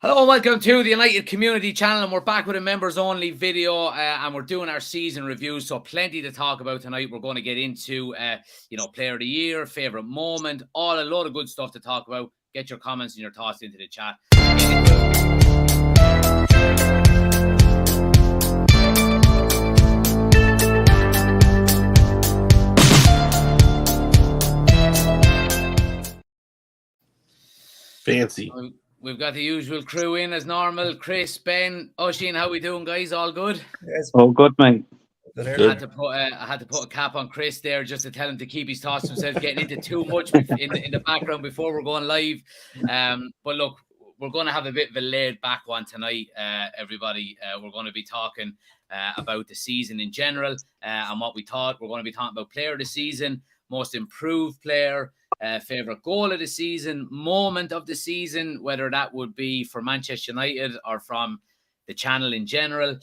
Hello and welcome to the United Community Channel, and we're back with a members-only video, and we're doing our season review, so plenty to talk about tonight. We're going to get into, Player of the Year, favourite moment, a lot of good stuff to talk about. Get your comments and your thoughts into the chat. Fancy. We've got the usual crew in as normal. Chris, Ben, Oisin, how we doing, guys? All good? Yes. All good, mate. I had to put a cap on Chris there just to tell him to keep his thoughts to himself, getting into too much in the background before we're going live. But look, we're going to have a bit of a laid back one tonight, everybody. We're going to be talking about the season in general and what we thought. We're going to be talking about player of the season, most improved player, favourite goal of the season, moment of the season, whether that would be for Manchester United or from the channel in general.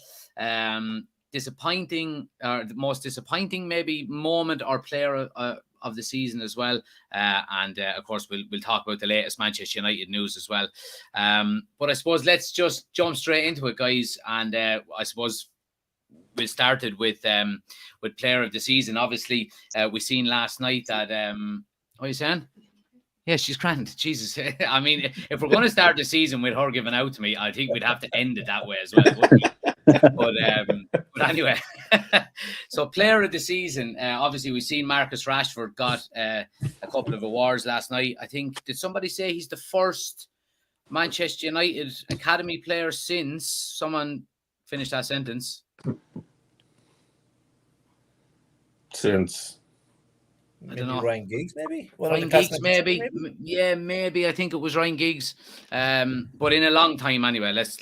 Disappointing, or the most disappointing maybe moment or player of the season as well. And of course, we'll talk about the latest Manchester United news as well. But I suppose let's just jump straight into it, guys. And I suppose we started with player of the season. Obviously, we seen last night that what are you saying? Yeah, she's grand. Jesus. I mean, if we're going to start the season with her giving out to me, I think we'd have to end it that way as well, wouldn't we? But anyway, so player of the season, obviously we've seen Marcus Rashford got a couple of awards last night. I think, did somebody say he's the first Manchester United Academy player since? Someone finish that sentence. Since I don't know. Ryan Giggs, maybe? Ryan Giggs, maybe. Yeah, maybe. I think it was Ryan Giggs. But in a long time anyway. Let's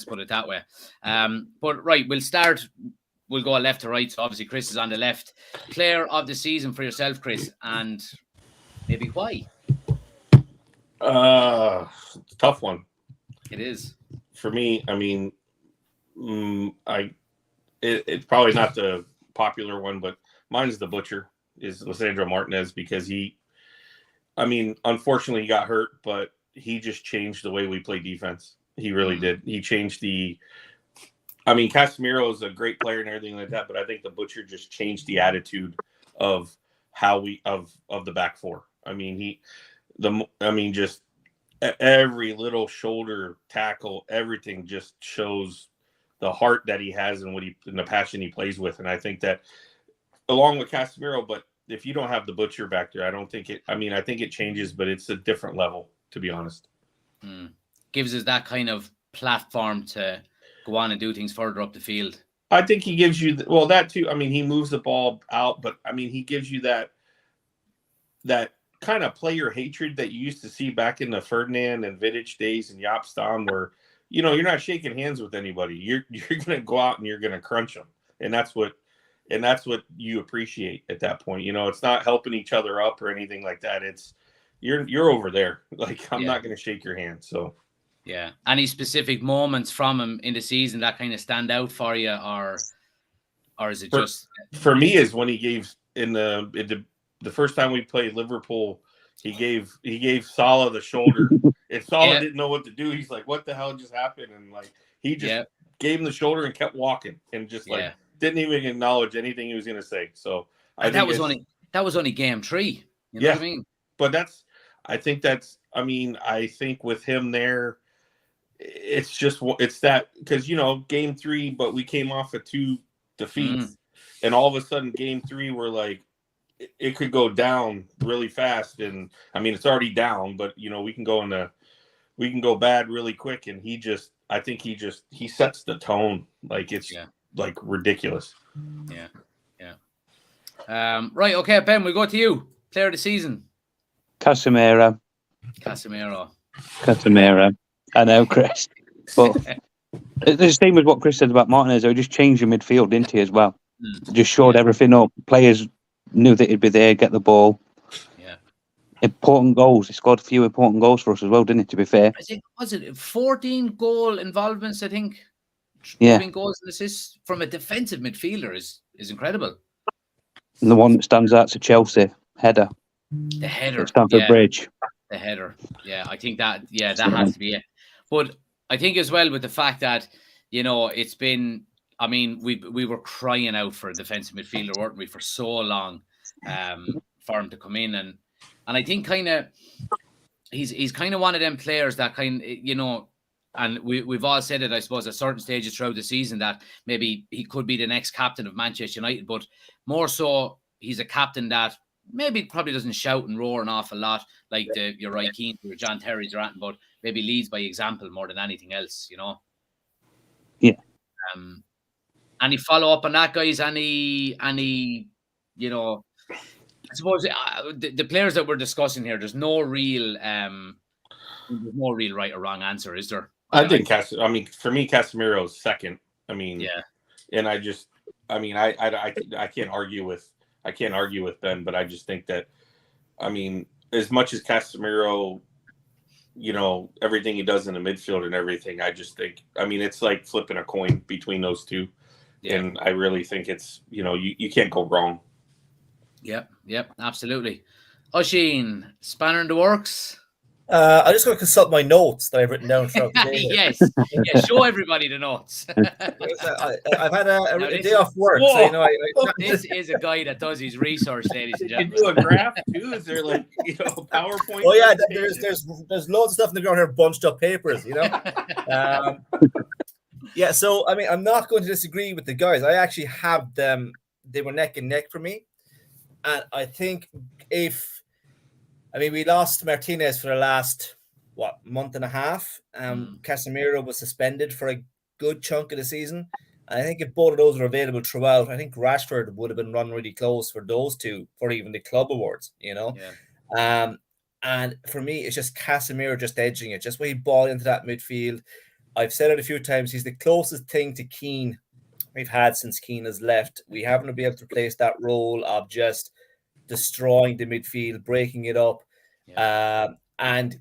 put it that way. But right, we'll start. We'll go left to right. So obviously Chris is on the left. Player of the season for yourself, Chris, and maybe why? Tough one. It is. For me, I mean, it's probably not the popular one, but mine's the Butcher. Is Lisandro Martinez, because unfortunately he got hurt, but he just changed the way we play defense. He really did. He changed Casemiro is a great player and everything like that, but I think the Butcher just changed the attitude of how of the back four. Just every little shoulder tackle, everything just shows the heart that he has and the passion he plays with. And I think that along with Casemiro, but if you don't have the Butcher back there, I don't think it. I think it changes, but it's a different level, to be honest. Gives us that kind of platform to go on and do things further up the field. I think he gives you that too. He moves the ball out, but he gives you that kind of player hatred that you used to see back in the Ferdinand and Vidic days and Jaap Stam, where you're not shaking hands with anybody. You're going to go out and you're going to crunch them, and that's what you appreciate at that point. It's not helping each other up or anything like that. It's you're over there. Like, I'm not going to shake your hand. So, yeah. Any specific moments from him in the season that kind of stand out for you, or is it just for me? Is when he gave in the first time we played Liverpool, he gave Salah the shoulder. And Salah didn't know what to do. He's like, "What the hell just happened?" And like he just gave him the shoulder and kept walking and just didn't even acknowledge anything he was going to say. So that was only game 3. You know what I mean? But I think with him there, it's that because game 3, but we came off of 2 defeats, and all of a sudden game 3 we're like it could go down really fast, and it's already down, but we can go bad really quick, and he sets the tone like it's like ridiculous. Right, okay, Ben, we go to you. Player of the season. Casemiro. I know, Chris. But the same as what Chris said about Martinez, he just changed the midfield, didn't he, as well? Just showed everything up. Players knew that he'd be there, get the ball. Yeah. Important goals. He scored a few important goals for us as well, didn't it, to be fair? I think, was it 14 goal involvements, I think? Yeah. Between goals and assists from a defensive midfielder is incredible. And the one that stands out to Chelsea, header. The header. Stamford Bridge. The header. Yeah, I think that has to be it. But I think as well with the fact that, it's been, I mean, we were crying out for a defensive midfielder, weren't we, for so long, for him to come in. And I think kind of, he's kind of one of them players that and we've all said it, I suppose, at certain stages throughout the season that maybe he could be the next captain of Manchester United, but more so he's a captain that maybe probably doesn't shout and roar an awful lot like your Roy Keane or John Terry's or anything, but maybe leads by example more than anything else, Yeah. Any follow up on that, guys? Any I suppose the players that we're discussing here, there's no real right or wrong answer, is there? I think for me, Casemiro is second. I mean, yeah. And I can't argue with Ben, but I just think that, I mean, as much as Casemiro, everything he does in the midfield and everything, I just think, I mean, it's like flipping a coin between those two. Yeah. And I really think it's, you can't go wrong. Yep, absolutely. Oisin, spanner in the works? I'm just going to consult my notes that I've written down throughout the day. Yes, show everybody the notes. I've had a day off work. So, this is a guy that does his research, ladies and gentlemen. You do a graph too? Is there like PowerPoint? Oh yeah, there's loads of stuff in the ground here, bunched up papers. Yeah. So I mean, I'm not going to disagree with the guys. I actually have them. They were neck and neck for me, and I think we lost Martinez for the last, month and a half. Casemiro was suspended for a good chunk of the season. And I think if both of those were available throughout, I think Rashford would have been run really close for those two, for even the club awards, Yeah. And for me, it's just Casemiro just edging it, just when he ball into that midfield. I've said it a few times, he's the closest thing to Keane we've had since Keane has left. We haven't been able to replace that role of just destroying the midfield, breaking it up. Yeah. And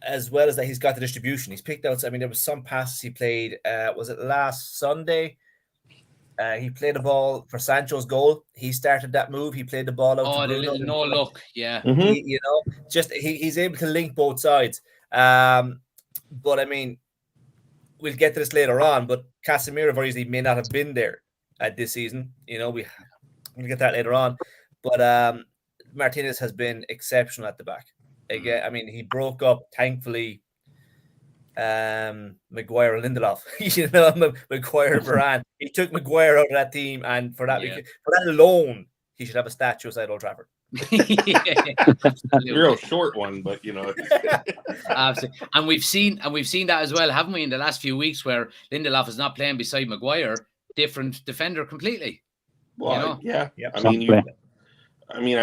as well as that, he's got the distribution. He's picked out, there was some passes he played, was it last Sunday? He played the ball for Sancho's goal. He started that move. He played the ball out to Bruno. No look, yeah. Mm-hmm. He's able to link both sides. But I mean, we'll get to this later on, but Casemiro very easily may not have been there this season. We'll get that later on. But Martinez has been exceptional at the back. Again, I mean, he broke up, thankfully, Maguire and Lindelof. Maguire and Varane. He took Maguire out of that team, and for that alone, he should have a statue outside Old Trafford. You're a short one, but Absolutely. And we've seen that as well, haven't we, in the last few weeks, where Lindelof is not playing beside Maguire, different defender completely. Well, yeah. I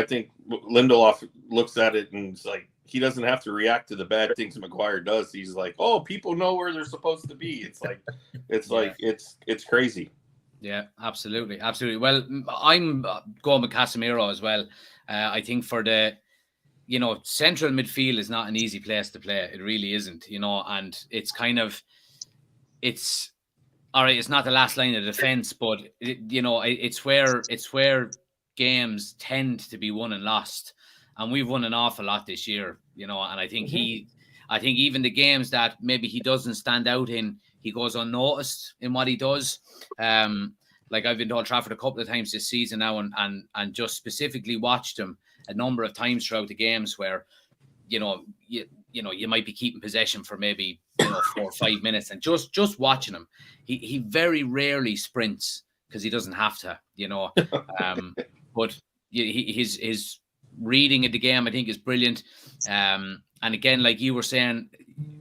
think Lindelof looks at it and it's like he doesn't have to react to the bad things Maguire does. He's like, oh, people know where they're supposed to be. It's like it's crazy. Yeah, absolutely. Well, I'm going with Casemiro as well. I think for the central midfield is not an easy place to play. It really isn't. And it's kind of it's all right. It's not the last line of defense, but it's where games tend to be won and lost, and we've won an awful lot this year, and I think I think even the games that maybe he doesn't stand out in, he goes unnoticed in what he does. Like I've been to Old Trafford a couple of times this season now, and just specifically watched him a number of times throughout the games where you might be keeping possession for maybe 4 or 5 minutes, and just watching him, he very rarely sprints because he doesn't have to, but his reading of the game, I think, is brilliant. And again, like you were saying,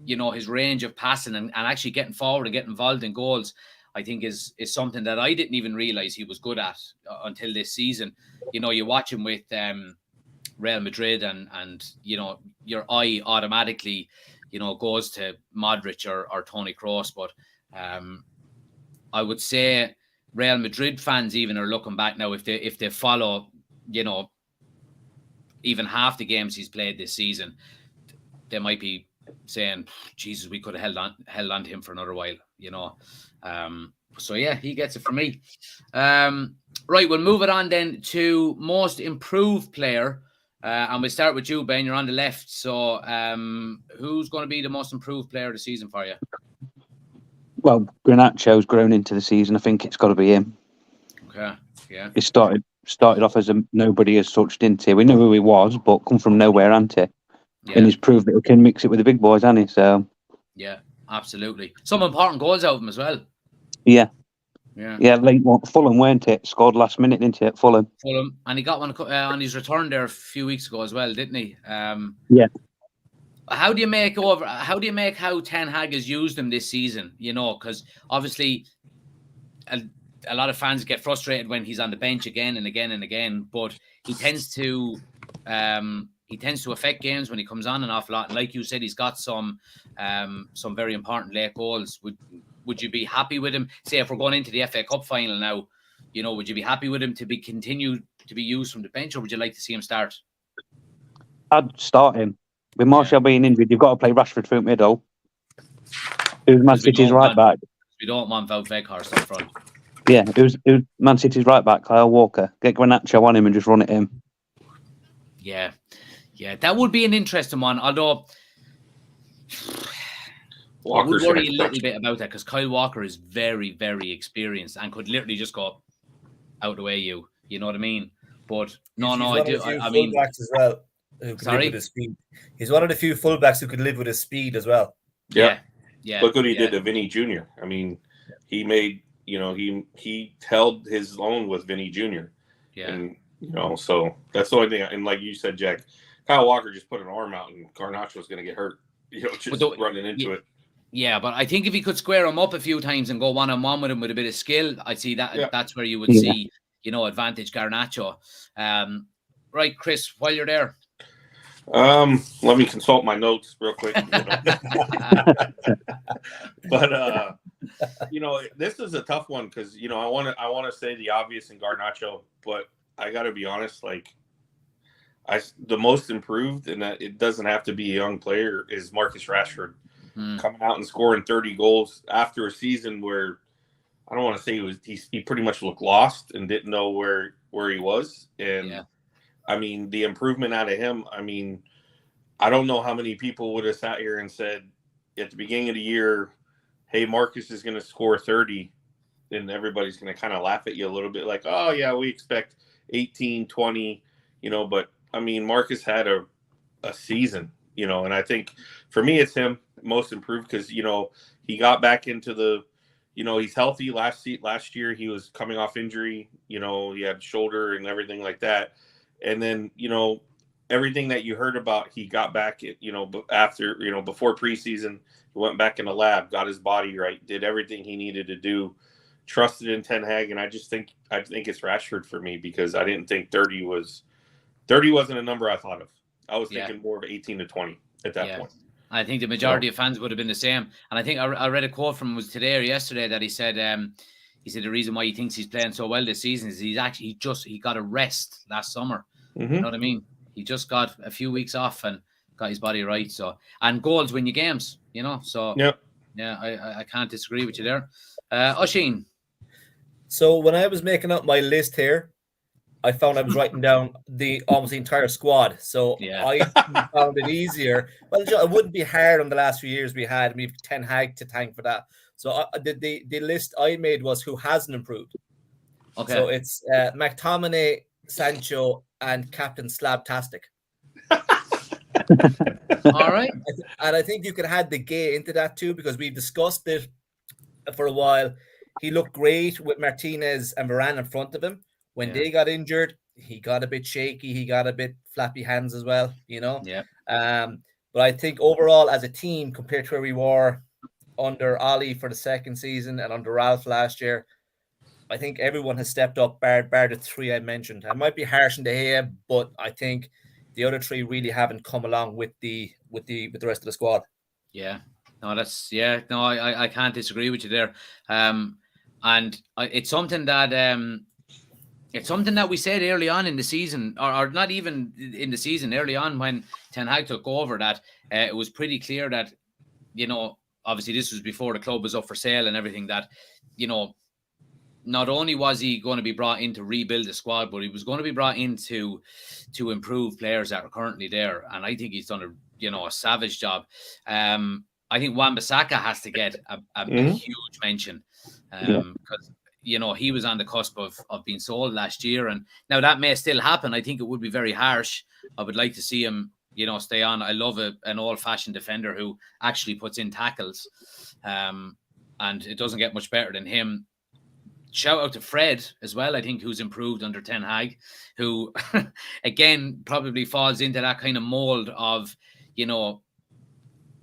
his range of passing and actually getting forward and getting involved in goals, I think is something that I didn't even realize he was good at until this season. You watch him with Real Madrid and your eye automatically, goes to Modric or Toni Kroos. But I would say Real Madrid fans even are looking back now, if they follow, even half the games he's played this season, they might be saying, Jesus, we could have held on to him for another while, So yeah, he gets it for me. Right, we'll move it on then to most improved player. And we'll start with you, Ben. You're on the left. So who's going to be the most improved player of the season for you? Well, Garnacho's grown into the season. I think it's got to be him. Okay, yeah. He started off as a nobody as such, didn't he? We knew who he was, but come from nowhere, hasn't he? Yeah. And he's proved that he can mix it with the big boys, hasn't he? So yeah, absolutely. Some important goals out of him as well. Yeah. Yeah, late one. Fulham, weren't it? Scored last minute, didn't he, at Fulham? Fulham, and he got one on his return there a few weeks ago as well, didn't he? Yeah. How do you make how Ten Hag has used him this season? You know, because obviously a lot of fans get frustrated when he's on the bench again and again and again, but he tends to affect games when he comes on an awful lot. And like you said, he's got some very important late goals. Would you be happy with him? Say if we're going into the FA Cup final now, you know, would you be happy with him to be continued to be used from the bench, or would you like to see him start? I'd start him. With Martial being injured, you've got to play Rashford through middle. Who's Man City's right back? We don't want Wout Weghorst up front. Yeah, who's Man City's right back? Kyle Walker. Get Garnacho on him and just run it in. Yeah, that would be an interesting one. Although I would worry a little bit about that because Kyle Walker is very, very experienced and could literally just go out the way you know what I mean? But I do. I mean, fullbacks as well. Who could live with his speed. He's one of the few fullbacks who could live with his speed as well. Yeah. Look what he did to Vinny Jr. I mean, he made he held his own with Vinny Jr. Yeah, and so that's the only thing. And like you said, Jack, Kyle Walker just put an arm out, and Garnacho was going to get hurt. Just running into it. Yeah, but I think if he could square him up a few times and go one-on-one with him with a bit of skill, I'd see that. Yeah. That's where you would see, advantage Garnacho. Right, Chris, while you're there. Let me consult my notes real quick. But this is a tough one because I want to say the obvious in Garnacho, but I got to be honest, like the most improved, and that it doesn't have to be a young player, is Marcus Rashford coming out and scoring 30 goals after a season where I don't want to say he pretty much looked lost and didn't know where he was. And I mean, the improvement out of him, I mean, I don't know how many people would have sat here and said at the beginning of the year, hey, Marcus is going to score 30. And everybody's going to kind of laugh at you a little bit like, oh, yeah, we expect 18, 20, but I mean, Marcus had a season, and I think for me, it's him most improved because, he got back into the, he's healthy. Last year, he was coming off injury, he had shoulder and everything like that. And then, everything that you heard about, he got back, after, before preseason, he went back in the lab, got his body right, did everything he needed to do, trusted in Ten Hag. And I think it's Rashford for me because I didn't think 30 wasn't a number I thought of. I was thinking more of 18 to 20 at that point. I think the majority of fans would have been the same. And I think I read a quote from him, was today or yesterday, that he said the reason why he thinks he's playing so well this season is he got a rest last summer. Mm-hmm. You know what I mean? He just got a few weeks off and got his body right. So, and goals win you games, So I can't disagree with you there. Oisín. So when I was making up my list here, I found I was writing down almost the entire squad. So I found it easier. Well, it wouldn't be hard on the last few years we had. We've Ten Hag to thank for that. So the list I made was who hasn't improved. Okay. So it's McTominay, Sancho, and Captain Slabtastic. All right. And I think you could add the Gay into that too, because we discussed it for a while. He looked great with Martinez and Varane in front of him. When they got injured, he got a bit shaky. He got a bit flappy hands as well, Yeah. But I think overall as a team, compared to where we were under Oli for the second season and under Ralph last year, I think everyone has stepped up, bar the three I mentioned. I might be harsh on De Gea, but I think the other three really haven't come along with the rest of the squad. Yeah. No, I can't disagree with you there. And it's something that we said early on in the season, or not even in the season, early on when Ten Hag took over, that it was pretty clear that, obviously this was before the club was up for sale and everything, that, not only was he going to be brought in to rebuild the squad, but he was going to be brought in to improve players that are currently there. And I think he's done a savage job. I think Wan-Bissaka has to get a huge mention because he was on the cusp of being sold last year, and now that may still happen. I think it would be very harsh. I would like to see him, stay on. I love an old-fashioned defender who actually puts in tackles, and it doesn't get much better than him. Shout out to Fred as well, I think, who's improved under Ten Hag, who, again, probably falls into that kind of mold of,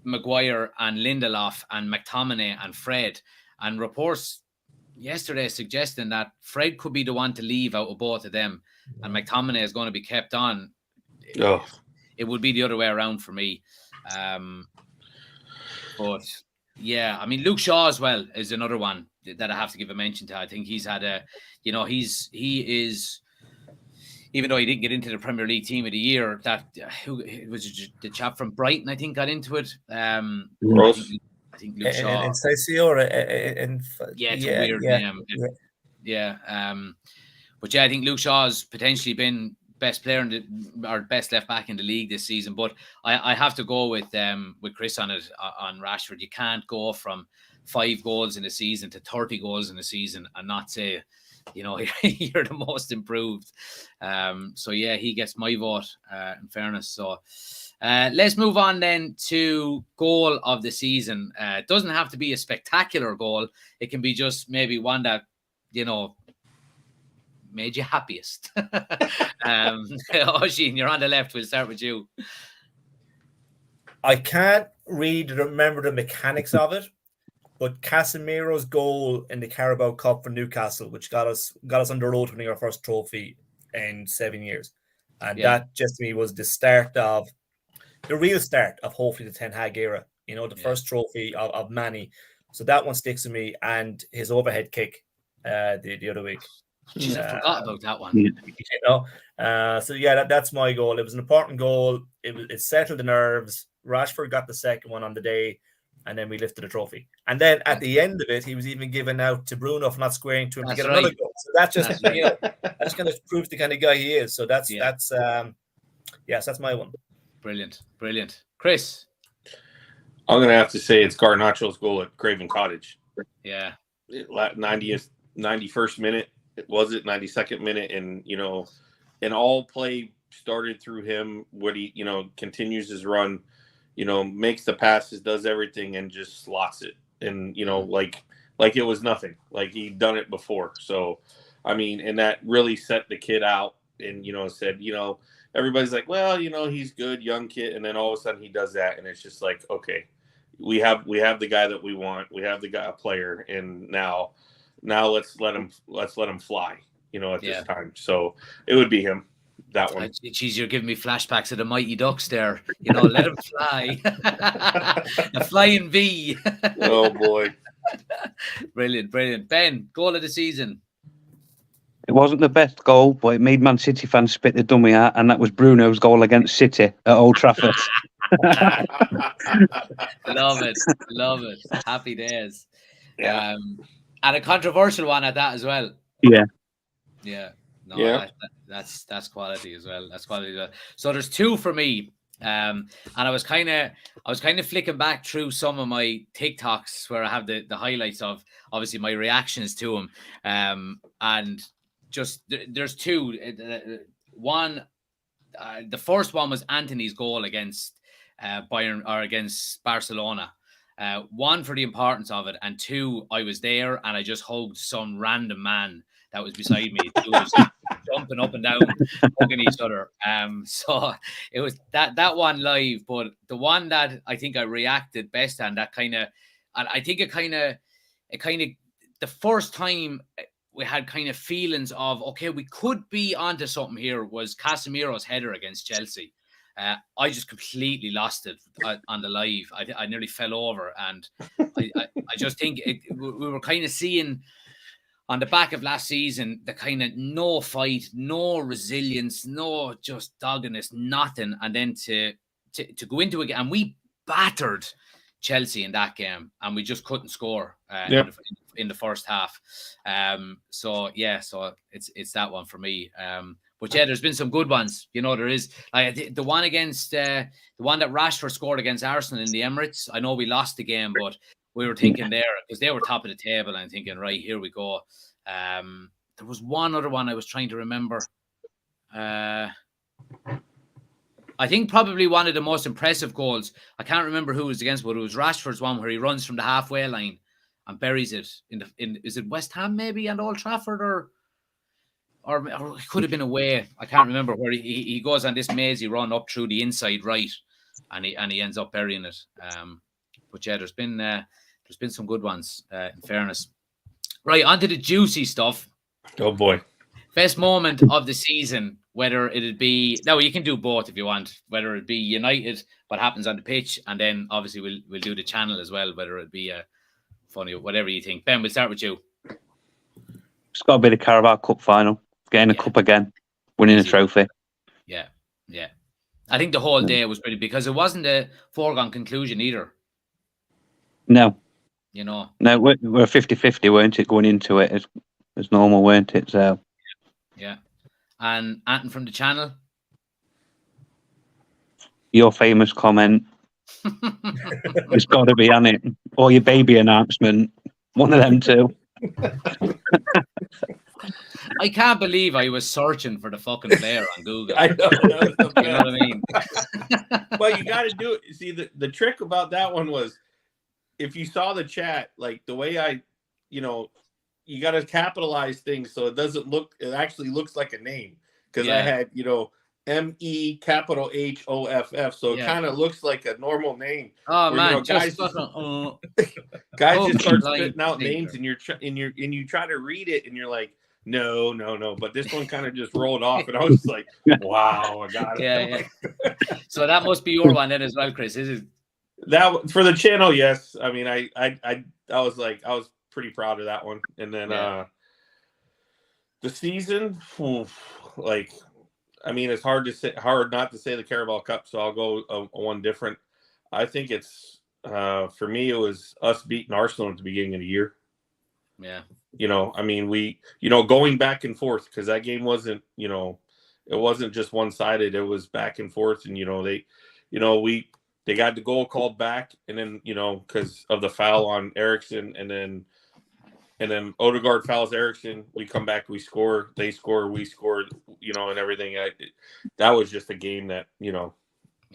Maguire and Lindelof and McTominay and Fred. And reports yesterday suggesting that Fred could be the one to leave out of both of them, and McTominay is going to be kept on. Oh. It would be the other way around for me. But yeah, I mean, Luke Shaw as well is another one that I have to give a mention to. I think he's had he is, even though he didn't get into the Premier League Team of the Year, that who was the chap from Brighton, I think, got into it. I think Luke Shaw. In Sasio, it's a weird name. But yeah, I think Luke Shaw's potentially been best player or best left back in the league this season. But I have to go with Chris on it, on Rashford. You can't go from 5 goals in a season to 30 goals in a season and not say, you're the most improved. So yeah, he gets my vote, in fairness. So let's move on then to goal of the season. It doesn't have to be a spectacular goal. It can be just maybe one that, made you happiest. Oisin, you're on the left. We'll start with you. I can't remember the mechanics of it, but Casemiro's goal in the Carabao Cup for Newcastle, which got us on the road to winning our first trophy in 7 years. And that just to me was the real start of hopefully the Ten Hag era, first trophy of Manny. So that one sticks with me, and his overhead kick the other week. Jeez, I forgot about that one. So yeah, that's my goal. It was an important goal. It settled the nerves. Rashford got the second one on the day, and then we lifted the trophy. And then at the end of it, he was even given out to Bruno for not squaring to him to get another goal. So that just that kind of proves the kind of guy he is. So that's my one. Brilliant. Chris, I'm gonna have to say it's Garnacho's goal at Craven Cottage. Yeah, 91st minute. Was it 92nd minute? And and all play started through him. What he continues his run, makes the passes, does everything, and just slots it. And like it was nothing. Like he'd done it before. So I mean, and that really set the kid out. And said everybody's like, well, he's good, young kid, and then all of a sudden he does that, and it's just like, okay, we have the guy that we want. We have the guy, a player, and now let's let him fly, at this time. So it would be him, that one. Geez, you're giving me flashbacks of the Mighty Ducks there. Let him fly. A flying V. Oh boy. Brilliant. Ben, goal of the season. It wasn't the best goal, but it made Man City fans spit the dummy out, and that was Bruno's goal against City at Old Trafford. Love it. Happy days. Yeah. And a controversial one at that as well. Yeah. No, that's quality as well. So there's 2 for me. And I was kind of flicking back through some of my TikToks where I have the highlights of obviously my reactions to them. And just there's 2. One, the first one was Anthony's goal against Bayern, or against Barcelona. 1, for the importance of it, and 2, I was there and I just hugged some random man that was beside me. Who was jumping up and down, hugging each other. So it was that one live, but the one that I think I reacted best on, that kind of, and I think it kind of the first time we had kind of feelings of, okay, we could be onto something here, was Casemiro's header against Chelsea. I just completely lost it on the live. I nearly fell over, and I just think we were kind of seeing on the back of last season the kind of no fight, no resilience, no just doggedness, nothing, and then to go into it, and we battered Chelsea in that game, and we just couldn't score in the first half. So it's that one for me. But yeah, there's been some good ones. You know, there is like the one against the one that Rashford scored against Arsenal in the Emirates. I know we lost the game, but we were thinking there because they were top of the table and thinking, right, here we go. There was one other one I was trying to remember. I think probably one of the most impressive goals. I can't remember who it was against, but it was Rashford's one where he runs from the halfway line and buries it in is it West Ham maybe and Old Trafford or it could have been away. I can't remember where he goes on this mazy run up through the inside right, and he ends up burying it. But yeah, there's been some good ones. In fairness, right onto the juicy stuff. Oh boy, best moment of the season. Whether it'd be you can do both if you want. Whether it be United, what happens on the pitch, and then obviously we'll do the channel as well. Whether it be funny, whatever you think. Ben, we'll start with you. It's got to be the Carabao Cup final. Getting a cup again, winning a trophy. Yeah. I think the whole day was pretty because it wasn't a foregone conclusion either. No. You know. No, we're 50-50, weren't it, going into it as normal, weren't it? So. Yeah. And Anton from the channel. Your famous comment. It's got to be on it. Or your baby announcement. One of them two. I can't believe I was searching for the fucking player on Google. I know. You know what I mean? Well, you got to do it. See, the trick about that one was if you saw the chat, like the way you got to capitalize things so it actually looks like a name. Because I had, M-E capital H-O-F-F. So it kind of looks like a normal name. Oh, man. Guys just start spitting out names and you try to read it and you're like, no. But this one kind of just rolled off and I was like, wow, I got it. Yeah. So that must be your one then as well, Chris. Is it? That for the channel, yes. I mean, I was pretty proud of that one. And then the season, it's hard not to say the Carabao Cup, so I'll go one different. I think it's for me it was us beating Arsenal at the beginning of the year. Yeah. We going back and forth because that game wasn't, it wasn't just one-sided, it was back and forth and they got the goal called back and then, because of the foul on Eriksen and then Odegaard fouls Eriksen. We come back, we score, they score, we scored, and everything. That was just a game that,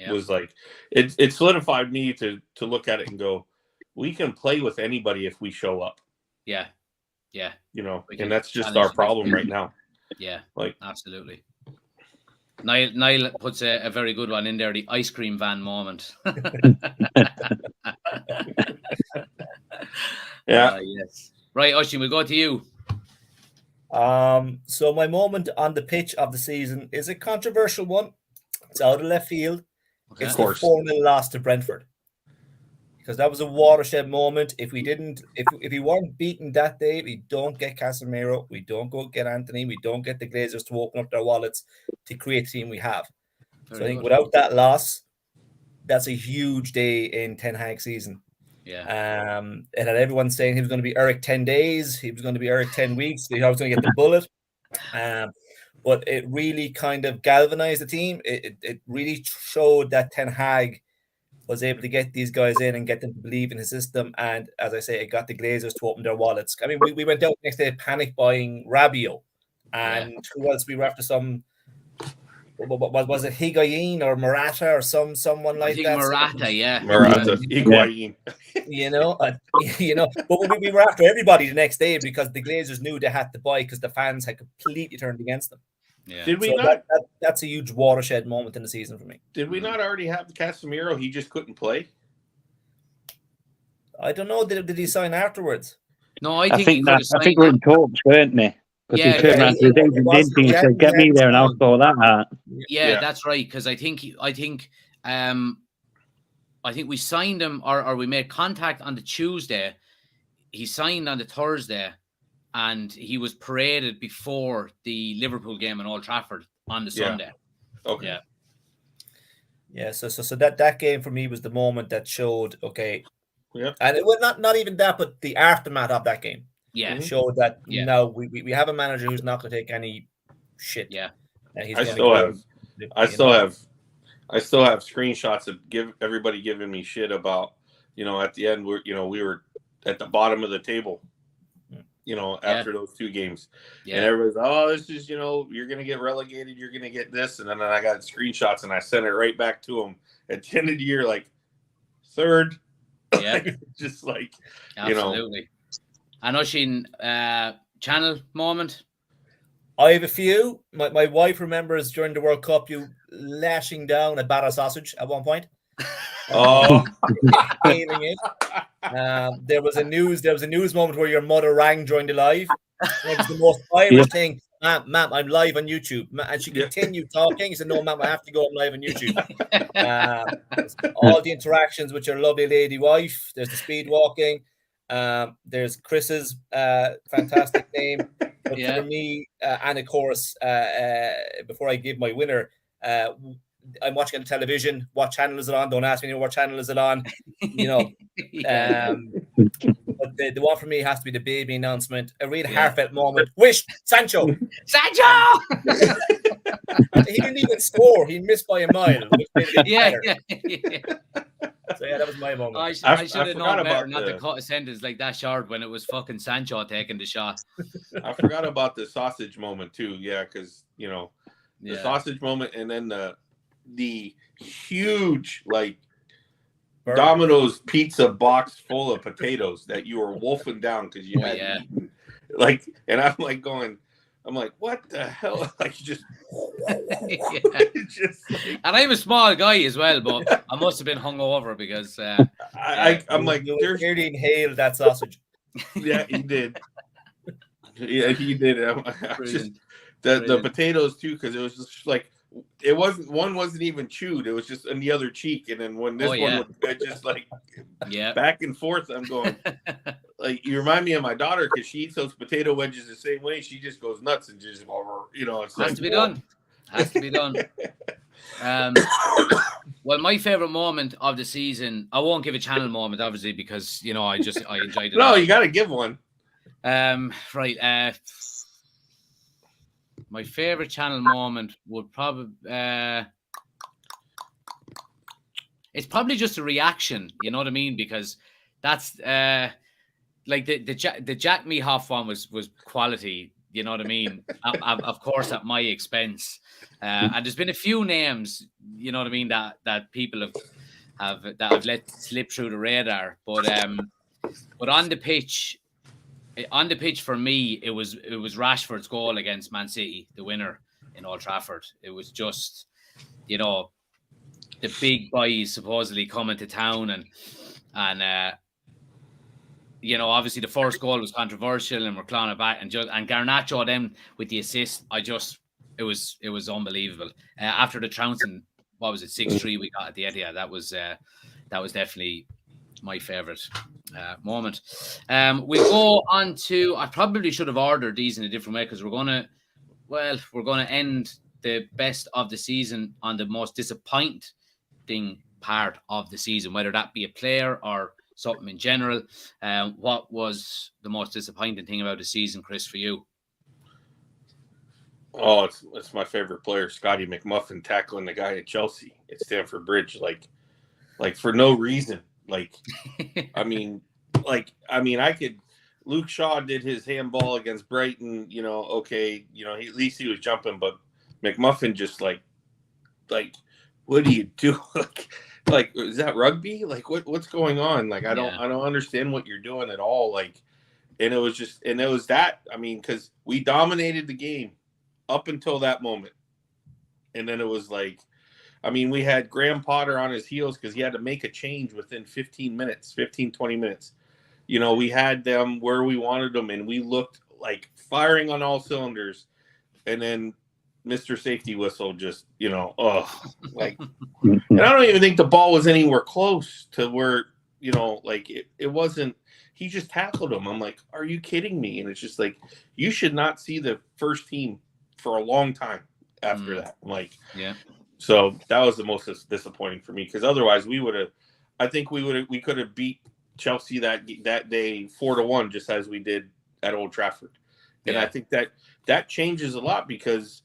was like, it solidified me to look at it and go, we can play with anybody if we show up. Yeah. And that's just our problem right now. Yeah, absolutely. Niall puts a very good one in there, the ice cream van moment. Yeah. Yes. Right, Oisin, we'll go to you. So my moment on the pitch of the season is a controversial one. It's out of left field. Okay. It's the 4-0 loss to Brentford. Because that was a watershed moment. If we weren't beaten that day, we don't get Casemiro, we don't go get Anthony, we don't get the Glazers to open up their wallets to create the team we have. So I think without that loss, that's a huge day in Ten Hag's season. Yeah. It had everyone saying he was going to be Eric 10 days, he was going to be Eric 10 weeks, he was going to get the bullet. But it really kind of galvanized the team. It really showed that Ten Hag was able to get these guys in and get them to believe in his system. And as I say, it got the Glazers to open their wallets. I mean, we went out next day panic buying Rabiot. And who else? We were after some, was it Higuain or Morata or someone like that? Morata, yeah. Morata, Higuain. But we were after everybody the next day because the Glazers knew they had to buy because the fans had completely turned against them. Yeah. Did we not? That's a huge watershed moment in the season for me. Did we not already have Casemiro? He just couldn't play. I don't know. Did he sign afterwards? No, I think we're in talks, weren't they? Because he turned around to his agent, didn't he? He said, "Get me there, and I'll sort that out." Yeah, that's right. Because I think we signed him, or we made contact on the Tuesday. He signed on the Thursday. And he was paraded before the Liverpool game in Old Trafford on the Sunday. Okay. Yeah. So that game for me was the moment that showed, okay, Yep. And it was not even that, but the aftermath of that game showed that no, we have a manager who's not going to take any shit. Yeah. And he's I going still to have screenshots of everybody giving me shit about, at the end we were at the bottom of the table, after those 2 games. Yeah. And everybody's, oh, this is, you're going to get relegated. You're going to get this. And then I got screenshots and I sent it right back to them at the end of the year, like 3rd. Yeah. Just like, absolutely. And Oisin, channel moment. I have a few. My wife remembers during the World Cup you lashing down a batter sausage at one point. Hailing it. There was a news moment where your mother rang during the live. It was the most Irish thing. Ma'am, I'm live on YouTube. And she continued talking. He said, no, ma'am, I have to go. I'm live on YouTube. All the interactions with your lovely lady wife. There's the speed walking. There's Chris's fantastic name. But for me, and of course, before I give my winner, I'm watching on the television. What channel is it on? Don't ask me what channel is it on. But the one for me has to be the baby announcement. A real heartfelt moment. Wish Sancho. He didn't even score. He missed by a mile. Which made it better. So that was my moment. I should have known better not to cut a sentence like that short when it was fucking Sancho taking the shot. I forgot about the sausage moment too. Yeah, because the sausage moment, and then the huge Domino's pizza box full of potatoes that you were wolfing down because you had eaten. And I'm like, what the hell? Just and I'm a small guy as well, but I must have been hungover because I'm like, you clearly inhaled that sausage. Yeah, he did. Yeah, he did. The potatoes too, because it was just like wasn't even chewed. It was just on the other cheek, and then when this one was just back and forth, I'm going you remind me of my daughter because she eats those potato wedges the same way. She just goes nuts and just it's has to be done. Has to be done. Well, my favorite moment of the season, I won't give a channel moment, obviously, because I enjoyed it. No, you got to give one. Right. My favorite channel moment would probably it's probably just a reaction, you know what I mean? Because that's the Jack Mehoff one was quality, you know what I mean? Of course, at my expense. And there's been a few names, you know what I mean, that people have let slip through the radar, but on the pitch. On the pitch for me, it was Rashford's goal against Man City, the winner in Old Trafford. It was just, the big boys supposedly coming to town, and obviously the first goal was controversial, and we're clawing it back, and Garnacho then with the assist, it was unbelievable. After the trouncing, what was it, 6-3 we got at the Etihad? That was definitely my favorite moment. We'll go on to, I probably should have ordered these in a different way because we're going to end the best of the season on the most disappointing part of the season, whether that be a player or something in general. What was the most disappointing thing about the season, Chris, for you? Oh, it's my favorite player, Scotty McMuffin, tackling the guy at Chelsea at Stamford Bridge, like for no reason. Luke Shaw did his handball against Brighton, at least he was jumping, but McMuffin just like, what do you do? Is that rugby? What's going on? I don't understand what you're doing at all. And it was that, because we dominated the game up until that moment. And then it was we had Graham Potter on his heels because he had to make a change within 20 minutes. We had them where we wanted them, and we looked like firing on all cylinders. And then Mr. Safety Whistle just, and I don't even think the ball was anywhere close to where, it wasn't, he just tackled him. I'm like, are you kidding me? And it's just you should not see the first team for a long time after that. So that was the most disappointing for me because otherwise we could have beat Chelsea that day 4-1, just as we did at Old Trafford. And I think that changes a lot because,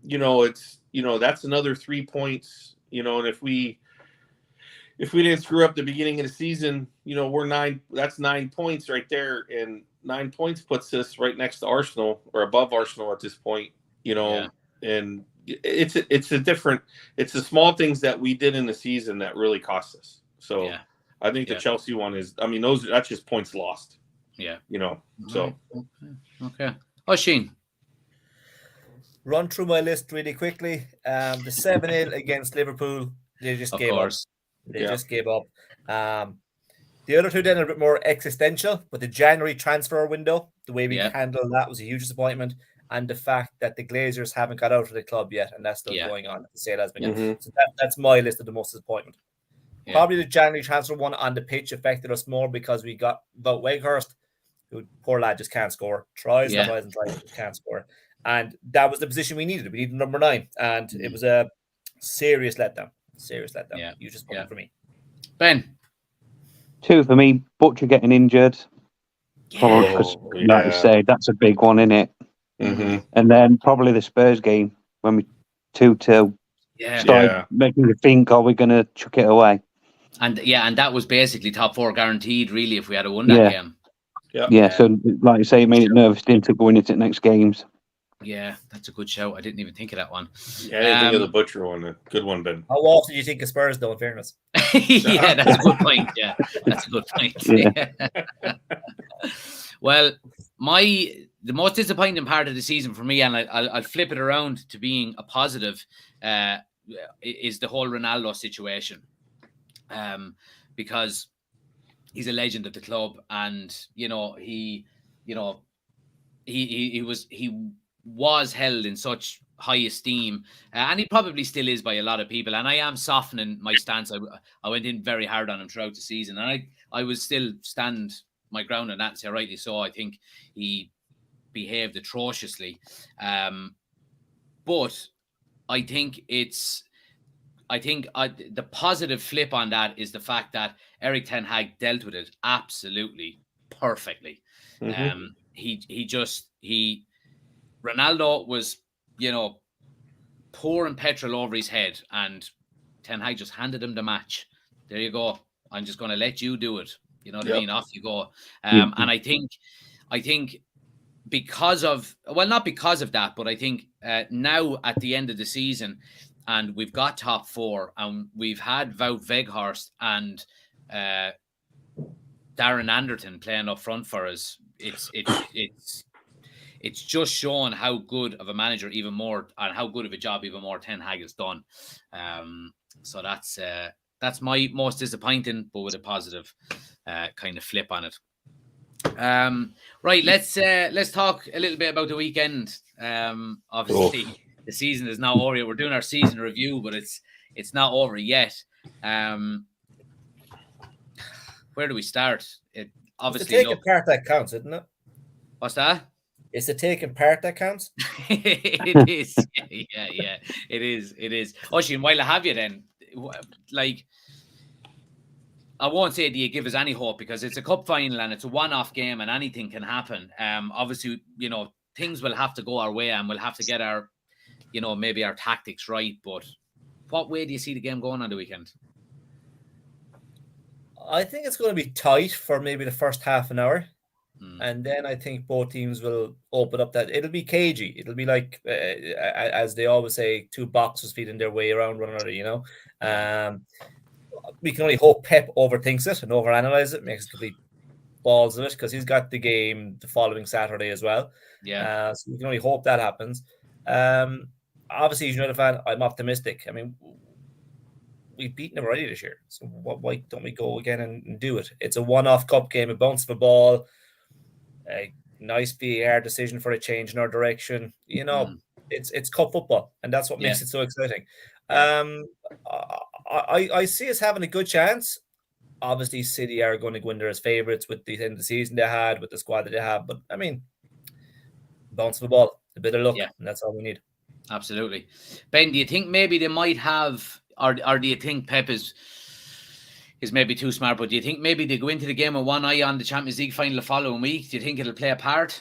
it's, that's another 3 points, and if we didn't screw up the beginning of the season, that's 9 points right there. And 9 points puts us right next to Arsenal or above Arsenal at this point, and it's the small things that we did in the season that really cost us. So I think the Chelsea one that's just points lost. Yeah. So. Okay. Sheen. Run through my list really quickly. The 7-0 against Liverpool, they just gave up. They just gave up. The other two then are a bit more existential, but the January transfer window, the way we handled that was a huge disappointment. And the fact that the Glazers haven't got out of the club yet, and that's still going on. The sale has been so that's my list of the most disappointment. Yeah. Probably the January transfer one on the pitch affected us more because we got Wout Weghorst, who poor lad just can't score. Tries and tries, can't score. And that was the position we needed. We needed number 9. And it was a serious letdown. Yeah. You just put for me. Ben. 2 for me. Butcher getting injured. Like you say, that's a big one, isn't it? Mm-hmm. And then probably the Spurs game when we 2-2 started making you think, are we going to chuck it away? And that was basically top 4 guaranteed, really, if we had won that game. Yeah, so like you say, it made it nervous, didn't it, going into the next games? Yeah, that's a good shout. I didn't even think of that one. Yeah, I didn't think of the Butcher one. A good one, Ben. How often do you think of Spurs, though, in fairness? Yeah, that's a good point. Yeah, that's a good point. Yeah. Well, the most disappointing part of the season for me, and I'll flip it around to being a positive, is the whole Ronaldo situation. Because he's a legend at the club, and he was held in such high esteem, and he probably still is by a lot of people. And I am softening my stance. I went in very hard on him throughout the season, and I will still stand my ground on that and say rightly so. I think he behaved atrociously, but I think the positive flip on that is the fact that Erik ten Hag dealt with it absolutely perfectly. Mm-hmm. Ronaldo was, pouring petrol over his head, and Ten Hag just handed him the match. There you go. I'm just going to let you do it. You know what I mean? Off you go. And I think because of, not because of that, but I think now at the end of the season, and we've got top 4, and we've had Wout Weghorst and Darren Anderton playing up front for us. It's just shown how good of a manager even more, and how good of a job even more Ten Hag has done. So that's my most disappointing, but with a positive kind of flip on it. Right, let's talk a little bit about the weekend. Obviously, the season is now over. We're doing our season review, but it's not over yet. Where do we start? It obviously it's the taking part that counts, isn't it? What's that? It's the taking part that counts. It is. Yeah. It is. Oisin, while I have you then, like, I won't say do you give us any hope, because it's a cup final and it's a one-off game and anything can happen. Obviously, things will have to go our way and we'll have to get our, maybe our tactics right. But what way do you see the game going on the weekend? I think it's going to be tight for maybe the first half an hour. And then I think both teams will open up that. It'll be cagey. It'll be like, as they always say, 2 boxers feeding their way around one another, We can only hope Pep overthinks it and overanalyzes it, makes complete balls of it, because he's got the game the following Saturday as well. Yeah. So we can only hope that happens. Obviously, as a United fan, I'm optimistic. I mean, we've beaten them already this year. So why don't we go again and do it? It's a one-off cup game, a bounce of a ball, a nice VAR decision for a change in our direction. It's cup football, and that's what makes it so exciting. I see us having a good chance. Obviously, City are going to go in there as favourites with the end of the season they had, with the squad that they have. But, I mean, bounce of the ball, a bit of luck, and that's all we need. Absolutely. Ben, do you think maybe they might have, or do you think Pep is is maybe too smart. But do you think maybe they go into the game with one eye on the Champions League final the following week? Do you think it'll play a part?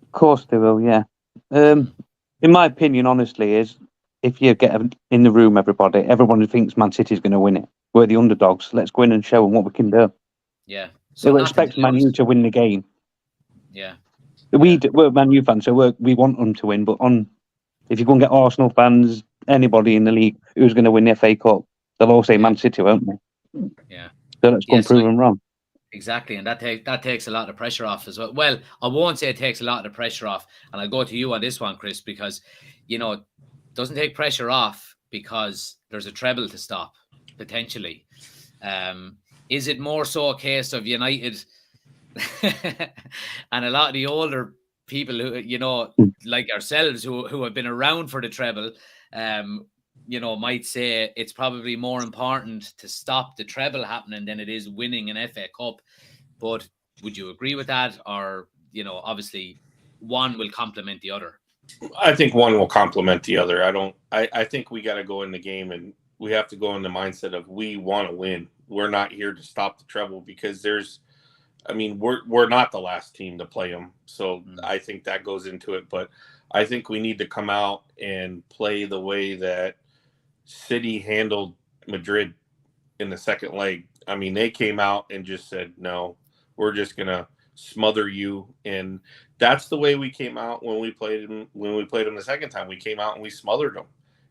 Of course they will, yeah. In my opinion, honestly, is if you get in the room, everyone who thinks Man City's going to win it. We're the underdogs. Let's go in and show them what we can do. Yeah. So we expect Man U to win the game. Yeah. We're Man U fans, so we want them to win. But if you go and get Arsenal fans, anybody in the league who's going to win the FA Cup, they'll all say Man City, won't they? Yeah. So let's go and prove them wrong. Exactly, and that takes a lot of pressure off as well. Well, I won't say it takes a lot of pressure off, and I'll go to you on this one, Chris, because it doesn't take pressure off because there's a treble to stop potentially. Is it more so a case of United and a lot of the older people who like ourselves who have been around for the treble, might say it's probably more important to stop the treble happening than it is winning an FA Cup. But would you agree with that? Or, obviously one will complement the other. I think one will complement the other. I think we got to go in the game and we have to go in the mindset of we want to win. We're not here to stop the treble because we're not the last team to play them. So I think that goes into it. But I think we need to come out and play the way that City handled Madrid in the second leg. I mean, they came out and just said, no, we're just going to smother you. And that's the way we came out when we played them. When we played them the second time, we came out and we smothered them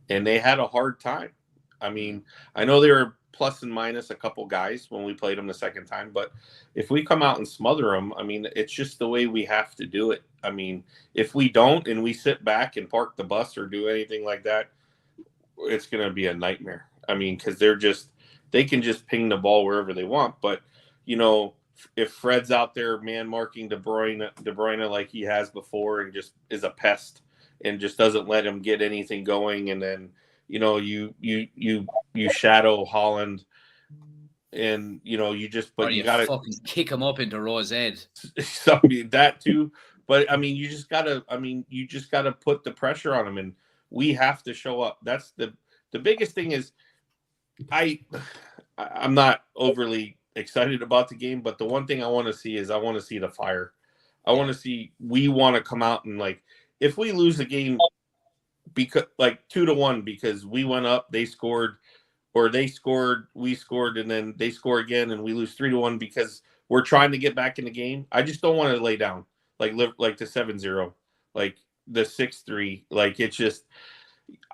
and they had a hard time. I mean, I know they were plus and minus a couple guys when we played them the second time, but if we come out and smother them, I mean, it's just the way we have to do it. I mean, if we don't and we sit back and park the bus or do anything like that, it's going to be a nightmare. I mean, because they can just ping the ball wherever they want. But, if Fred's out there man marking De Bruyne like he has before and just is a pest and just doesn't let him get anything going, and then you shadow Holland, and you gotta fucking kick him up into Rose's head. So that too, but you just gotta put the pressure on him, and we have to show up. That's the biggest thing. Is I'm not overly excited about the game, but the one thing I want to see is the fire. I want to see, we want to come out and if we lose the game because 2-1 because we went up, they scored, or they scored, we scored, and then they score again and we lose 3-1 because we're trying to get back in the game. I just don't want to lay down like the 7-0, like the 6-3. It's just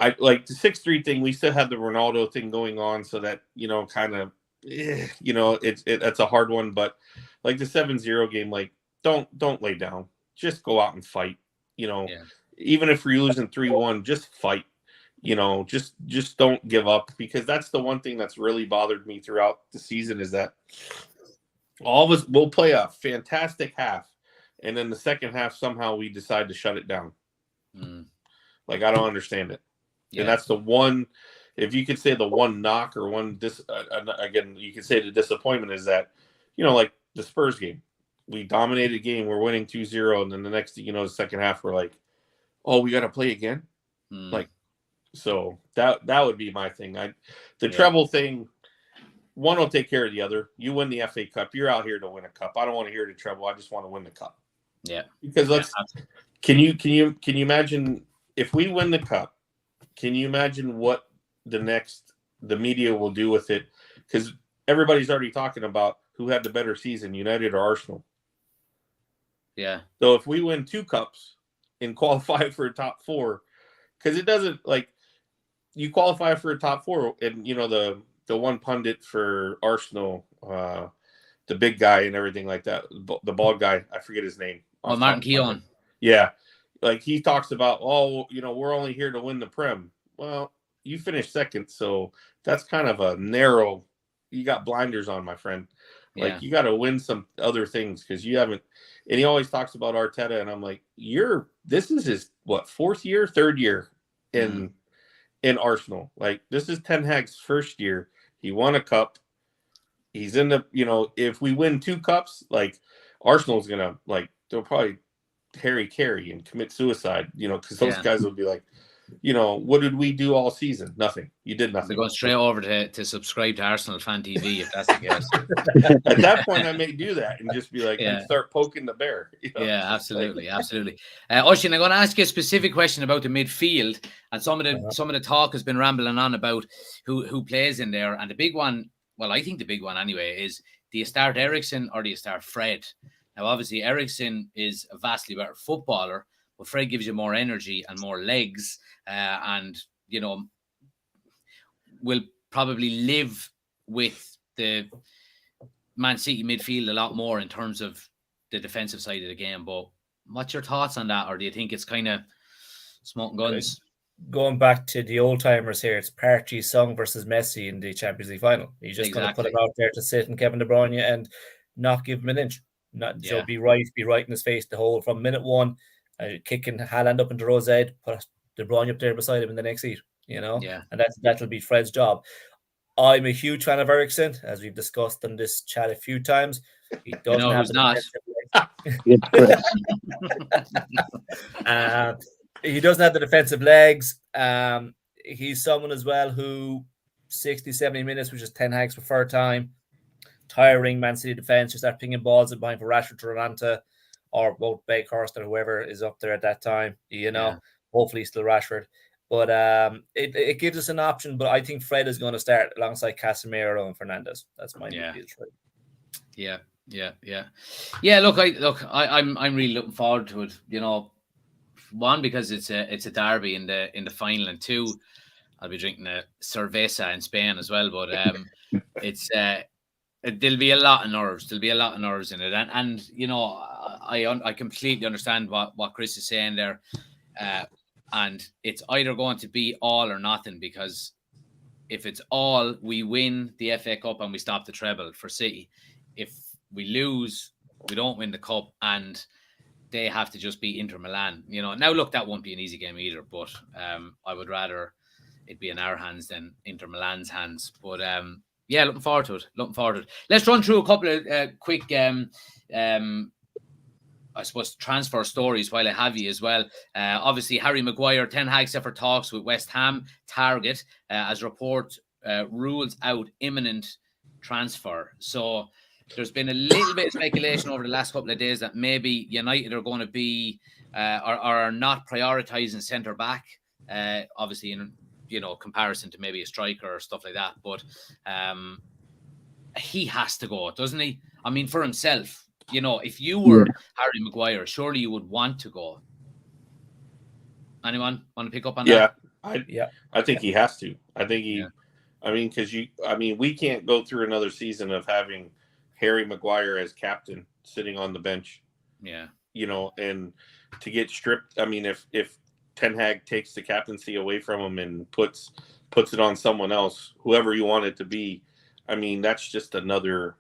the 6-3 thing. We still have the Ronaldo thing going on, so that that's a hard one. But the 7-0 game, don't lay down. Just go out and fight. Even if we're losing 3-1, just fight. Just don't give up, because that's the one thing that's really bothered me throughout the season, is that all of us will play a fantastic half, and then the second half somehow we decide to shut it down. I don't understand it. Yeah. And that's the one, if you could say the one knock or one again, you could say the disappointment is that, the Spurs game, we dominated the game, we're winning 2-0, and then the next thing the second half we're like, oh, we got to play again. So that would be my thing. The treble thing, one will take care of the other. You win the FA Cup, you're out here to win a cup. I don't want to hear the treble. I just want to win the cup. Yeah. Because can you imagine if we win the cup? Can you imagine what the media will do with it? Because everybody's already talking about who had the better season, United or Arsenal. Yeah. So if we win 2 cups and qualify for a top 4, because it doesn't, you qualify for a top 4, and the one pundit for Arsenal, the big guy and everything like that, the bald guy, I forget his name. Martin Keown. Yeah. He talks about, we're only here to win the Prem. Well, you finished second, so that's kind of a narrow, you got blinders on, my friend. You got to win some other things, because you haven't. And he always talks about Arteta, and I'm like, this is his, third year in Arsenal. This is Ten Hag's first year. He won a cup. He's in the, if we win 2 cups, Arsenal's going to, they'll probably Harry Carey and commit suicide, because those guys will be like, what did we do all season? Nothing. You did nothing. They're going straight over to subscribe to Arsenal Fan TV if that's the case. At that point, I may do that and just be like, Yeah. and start poking the bear. Yeah, absolutely, absolutely. Oisín, I'm going to ask you a specific question about the midfield, and some of the talk has been rambling on about who plays in there, and the big one. Well, I think the big one anyway is, do you start Eriksen or do you start Fred? Now, obviously, Eriksen is a vastly better footballer, but Fred gives you more energy and more legs, and will probably live with the Man City midfield a lot more in terms of the defensive side of the game. But what's your thoughts on that, or do you think it's kind of smoking guns? Going back to the old timers here, it's Partey, Song versus Messi in the Champions League final. You're just going to put him out there to sit in Kevin De Bruyne and not give him an inch. So be right in his face the whole from minute one, kicking Haaland up into Rose's head, put De Bruyne up there beside him in the next seat, and that'll be Fred's job. I'm a huge fan of Eriksen, as we've discussed in this chat a few times. He doesn't have he doesn't have the defensive legs. He's someone as well who 60, 70 minutes, which is Ten Hag's preferred time, tiring Man City defense, just start pinging balls in behind for Rashford, Torranta, or both Bakehurst or whoever is up there at that time. Hopefully still Rashford. But it gives us an option. But I think Fred is going to start alongside Casemiro and Fernandes. That's my midfield choice. Yeah. I'm really looking forward to it. One, because it's a derby in the final, and two, I'll be drinking a cerveza in Spain as well. But there'll be a lot of nerves. There'll be a lot of nerves in it, and I completely understand what Chris is saying there. And it's either going to be all or nothing, because if it's all, we win the FA Cup and we stop the treble for City. If we lose, we don't win the cup, and they have to just beat Inter Milan. Now look, that won't be an easy game either, but I would rather it be in our hands than Inter Milan's hands. But looking forward to it. Let's run through a couple of quick I suppose transfer stories while I have you as well. Obviously, Harry Maguire, Ten Hag set for talks with West Ham target as report rules out imminent transfer. So there's been a little bit of speculation over the last couple of days that maybe United are going to be or are not prioritising centre back. Obviously, in comparison to maybe a striker or stuff like that. But he has to go, doesn't he? I mean, for himself. If you were Harry Maguire, surely you would want to go. Anyone want to pick up on that? I think he has to. I think because we can't go through another season of having Harry Maguire as captain sitting on the bench. Yeah. And to get stripped. I mean, if Ten Hag takes the captaincy away from him and puts it on someone else, whoever you want it to be, I mean, that's just another,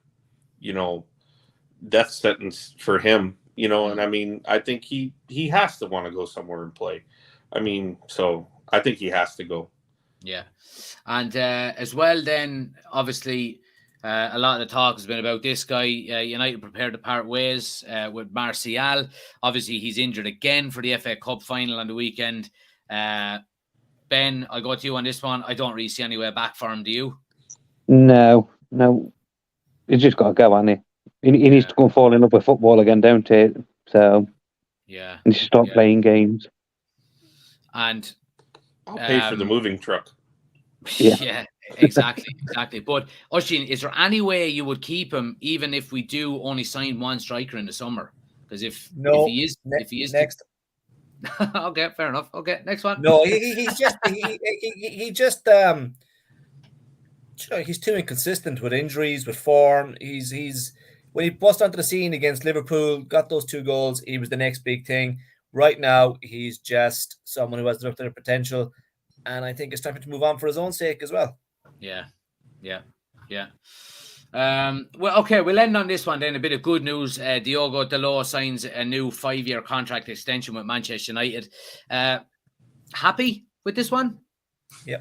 death sentence for him, and I mean, I think he has to want to go somewhere and play. I mean, so I think he has to go. Yeah. And as well, then obviously a lot of the talk has been about this guy. United prepared to part ways with Martial. Obviously, he's injured again for the FA Cup final on the weekend. Ben, I'll go to you on this one. I don't really see any way back for him. Do you? No. He's just got to go, hasn't he? He needs to go and fall in love with football again, don't he? So, he needs to stop playing games. And I'll pay for the moving truck. Yeah, exactly. But Oisín, is there any way you would keep him even if we do only sign one striker in the summer? Because if he is next. Okay, fair enough. Okay, next one. No, he's too inconsistent with injuries, with form. He's when he bust onto the scene against Liverpool, got those 2 goals, he was the next big thing. Right now, he's just someone who has up to their potential, and I think it's time to move on for his own sake as well. Yeah. Well, okay, we'll end on this one then. A bit of good news. Diogo Dalot signs a new 5-year contract extension with Manchester United. Happy with this one? Yeah.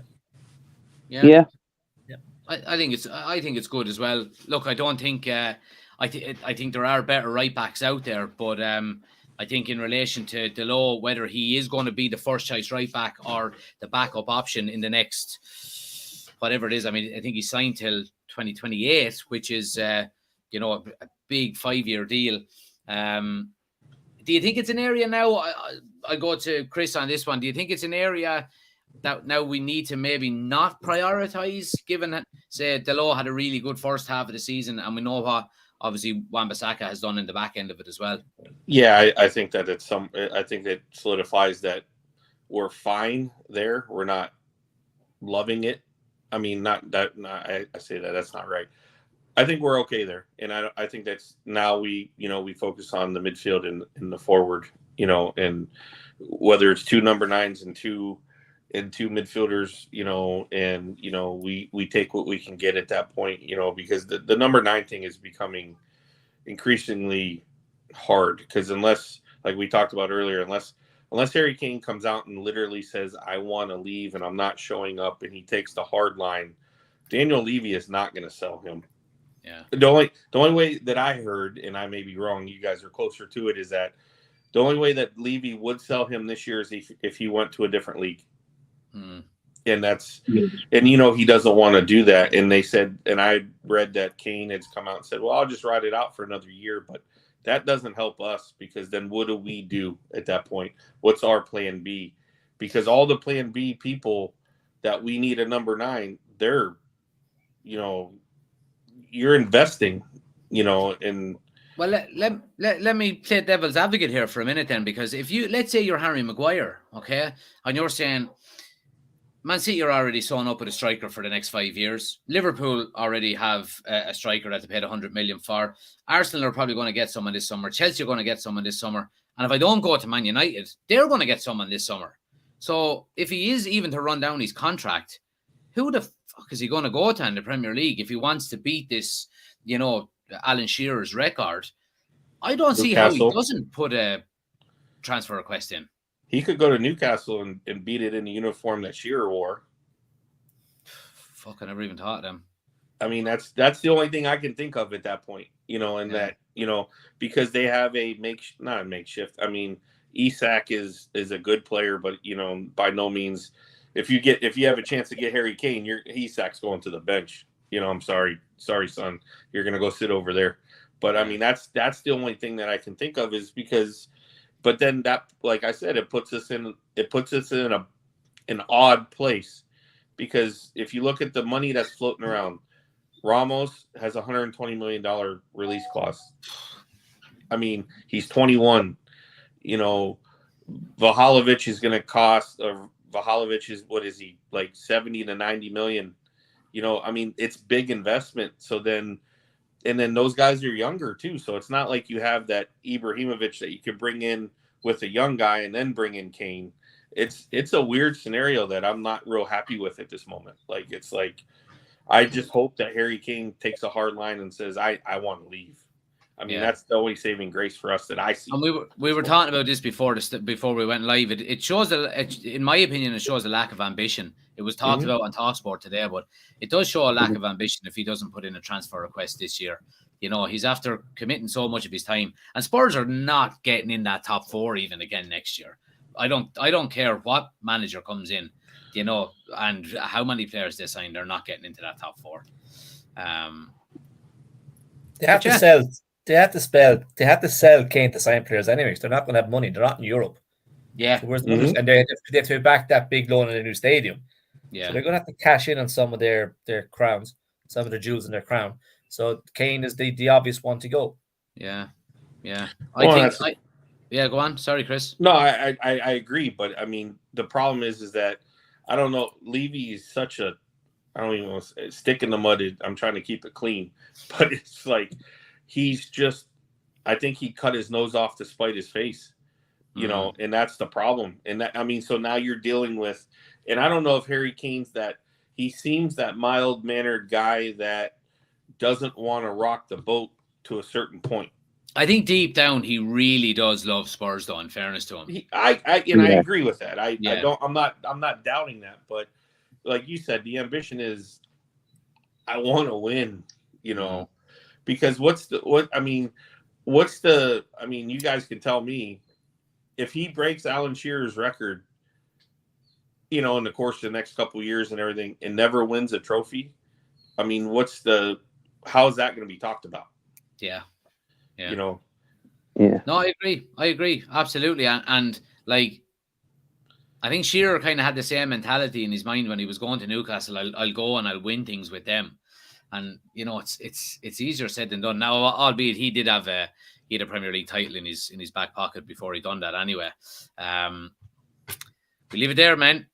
I think it's good as well. Look, I don't think I think there are better right backs out there, but I think in relation to Delo, whether he is going to be the first choice right back or the backup option in the next, whatever it is. I mean, I think he signed till 2028, which is, a big 5-year deal. Do you think it's an area now? I go to Chris on this one. Do you think it's an area that now we need to maybe not prioritize, given that, say, Delo had a really good first half of the season, and we know what obviously Wan-Bissaka has done in the back end of it as well? Yeah, I think that I think that solidifies that we're fine there. We're not loving it. I mean, I say that's not right. I think we're okay there, and I think that's now we focus on the midfield and the forward, and whether it's 2 number 9s and two midfielders, and we take what we can get at that point, because the number 9 thing is becoming increasingly hard, because unless, like we talked about earlier, unless Harry Kane comes out and literally says, I want to leave and I'm not showing up, and he takes the hard line, Daniel Levy is not going to sell him. Yeah. The only way that I heard, and I may be wrong, you guys are closer to it, is that the only way that Levy would sell him this year is if he went to a different league. And he doesn't want to do that. And they said, and I read that Kane has come out and said, well, I'll just ride it out for another year. But that doesn't help us, because then what do we do at that point? What's our plan B? Because all the plan B people that we need a number 9, they're, you're investing, in. Well, let me play devil's advocate here for a minute then, because if let's say you're Harry Maguire, okay, and you're saying Man City are already sewn up with a striker for the next 5 years. Liverpool already have a striker that they paid 100 million for. Arsenal are probably going to get someone this summer. Chelsea are going to get someone this summer. And if I don't go to Man United, they're going to get someone this summer. So if he is even to run down his contract, who the fuck is he going to go to in the Premier League if he wants to beat this, Alan Shearer's record? I don't see how he doesn't put a transfer request in. He could go to Newcastle and beat it in the uniform that Shearer wore. Fuck, I never even thought of them. I mean, that's the only thing I can think of at that point, that, because they have not a makeshift. I mean, Isak is a good player, but, by no means, if you have a chance to get Harry Kane, Isak's going to the bench. I'm sorry, son, you're going to go sit over there. But I mean, that's the only thing that I can think of, is because, but then that, like I said, it puts us in an odd place, because if you look at the money that's floating around, Ramos has a $120 million release clause. I mean, he's 21. Vlahovic is going to cost. Vlahovic is, what is he, like 70 to 90 million? I mean, it's big investment. So then. And then those guys are younger too, so it's not like you have that Ibrahimovic that you could bring in with a young guy and then bring in Kane. It's a weird scenario that I'm not real happy with at this moment. Like, it's like, I just hope that Harry Kane takes a hard line and says, I want to leave. I mean, that's the only saving grace for us that I see. And we were talking about this before we went live. It shows in my opinion, it shows a lack of ambition. It was talked about on TalkSport today, but it does show a lack of ambition if he doesn't put in a transfer request this year. He's after committing so much of his time, and Spurs are not getting in that top 4 even again next year. I don't care what manager comes in, and how many players they sign, they're not getting into that top 4. They have to sell. They have to sell Kane to sign players anyways. They're not going to have money. They're not in Europe. Yeah. So and they have to back that big loan in a new stadium. Yeah. So they're going to have to cash in on some of their crowns, some of the jewels in their crown. So Kane is the obvious one to go. Yeah. Yeah. Go on. Sorry, Chris. No, I agree. But I mean, the problem is that I don't know. Levy is such a, I don't even want to say, stick in the mud. I'm trying to keep it clean, but it's like, he's just, I think he cut his nose off to spite his face, and that's the problem. And that, I mean, so now you're dealing with, and I don't know if Harry Kane's he seems that mild-mannered guy that doesn't want to rock the boat to a certain point. I think deep down he really does love Spurs, though, in fairness to him. I agree with that. I'm not doubting that, but like you said, the ambition is, I want to win, because you guys can tell me, if he breaks Alan Shearer's record, in the course of the next couple of years and everything, and never wins a trophy, I mean, how is that going to be talked about? Yeah. Yeah. No, I agree. Absolutely. And like, I think Shearer kind of had the same mentality in his mind when he was going to Newcastle. I'll go and I'll win things with them. And, it's easier said than done. Now, albeit he did have a Premier League title in his back pocket before he done that anyway. We leave it there, man.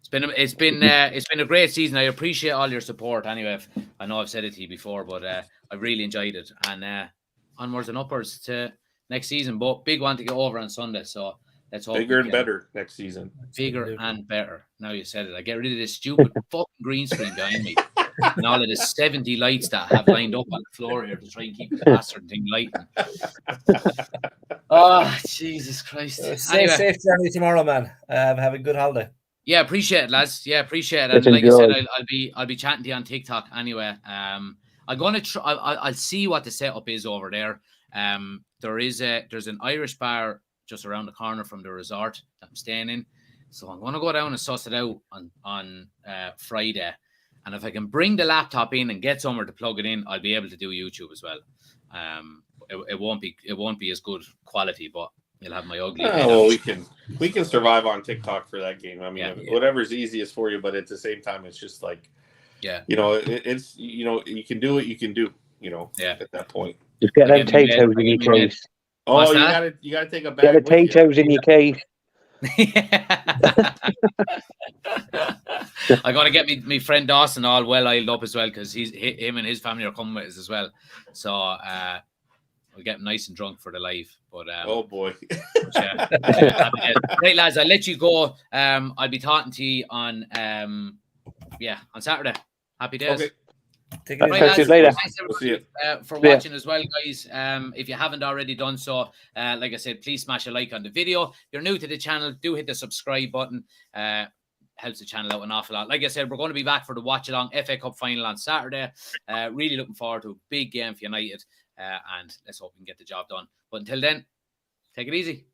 It's been a great season. I appreciate all your support. Anyway, I know I've said it to you before, but I really enjoyed it. And onwards and upwards to next season. But big one to get over on Sunday. So let's hope bigger and better next season. Bigger and better. Now you said it. I get rid of this stupid fucking green screen behind me, and all of the 70 lights that I have lined up on the floor here to try and keep the bastard thing lighting. Oh, Jesus Christ! Safe journey tomorrow, man. Have a good holiday. Yeah, appreciate it, lads. Yeah, appreciate it. And like I said, I'll be chatting to you on TikTok anyway. I'm gonna try. I'll see what the setup is over there. There's an Irish bar just around the corner from the resort that I'm staying in, so I'm gonna go down and suss it out on Friday. And if I can bring the laptop in and get somewhere to plug it in, I'll be able to do YouTube as well. It won't be as good quality, but you'll have my ugly. Well, we can survive on TikTok for that game. I mean, whatever's easiest for you, but at the same time, it's just like, it's you can do what you can do. At that point, just get them potatoes in your case. Oh, you gotta take a bag. Get the potatoes in your case. I gotta get me friend Dawson all well oiled up as well, because him and his family are coming with us as well. So we'll get him nice and drunk for the live. But oh boy. Right, lads, I'll let you go. I'll be talking to you on Saturday. Happy days. Okay. Take it right, easy. Later. Thanks everybody for watching as well, guys. If you haven't already done so, like I said, please smash a like on the video. If you're new to the channel, do hit the subscribe button. Helps the channel out an awful lot. Like I said, we're going to be back for the watch along FA Cup final on Saturday. Really looking forward to a big game for United, and let's hope we can get the job done. But until then, take it easy.